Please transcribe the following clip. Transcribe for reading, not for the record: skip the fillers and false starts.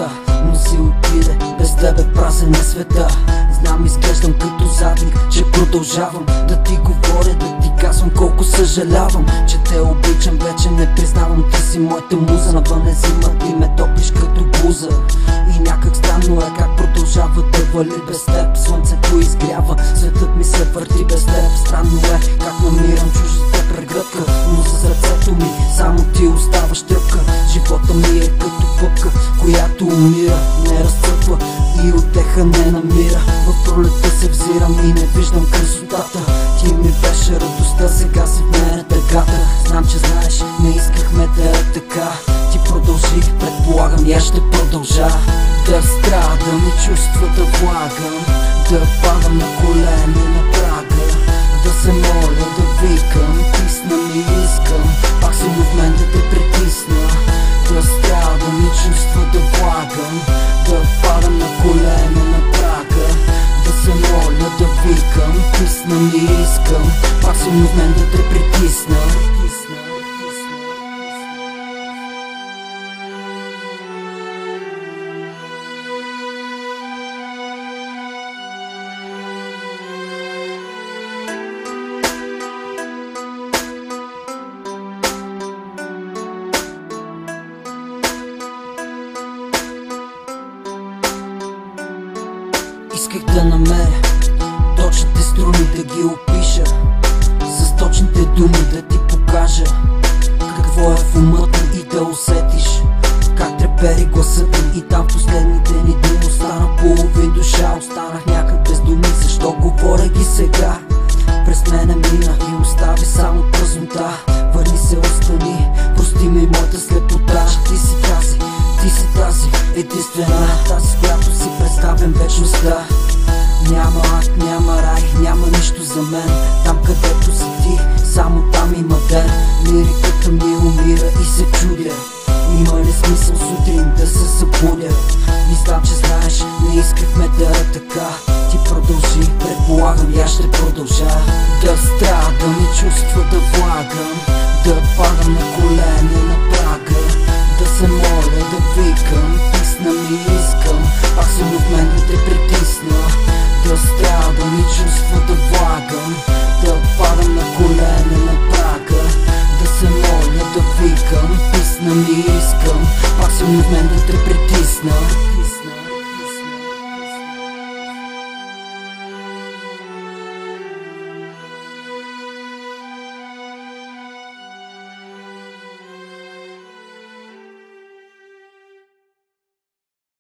света, но си отиде, без тебе празен е света. Знам, изглеждам като задник, че продължавам да ти говоря, да ти казвам колко съжалявам, че те обичам, вече не признавам, ти си моята муза. Навън е зима, ти ме топлиш като буза. И някак странно е как продължава да вали без теб. Слънцето изгрява, светът ми се върти без теб. Странно е как намирам чуждата прегръдка, но за сърцето ми само ти оставаш тръпка. Живота ми е като пъпка, която умира, не разцъпва и утеха не намира. В пролетта се взирам и не виждам красотата. Ти ми беше радостта, сега си в мен тъгата. Знам, че знаеш, не искахме да е така. Ти продължи, предполагам, и аз ще продължа да страдам и чувства да влагам, да падам на колени на прага, да се моля, да викам, тисна ми искам, пак си в мен да те притисна. Да страдам и чувства да влагам, да падам на колени на прага, да се моля, да викам, тисна ми искам, пак си в мен да те притисна. Исках да намеря точните струни, да ги опиша, с точните думи да ти покажа какво е в умът ми и да усетиш как трепери гласът ми. И там в последните ни дни остана половин душа, останах някак без думи, защо говоря ги сега. През мене мина и остави само празнота. Върни се, отстрани, прости ми моята слепота. Ти си тази единствена, тази с която си представям вечността. Няма ад, няма рай, няма нищо за мен. Там където си ти, само там има ден. Лириката ми умира и се чудя, има ли смисъл сутрин да се събудя. И знам, че знаеш, не искахме да е така. Ти продължи, предполагам, и аз ще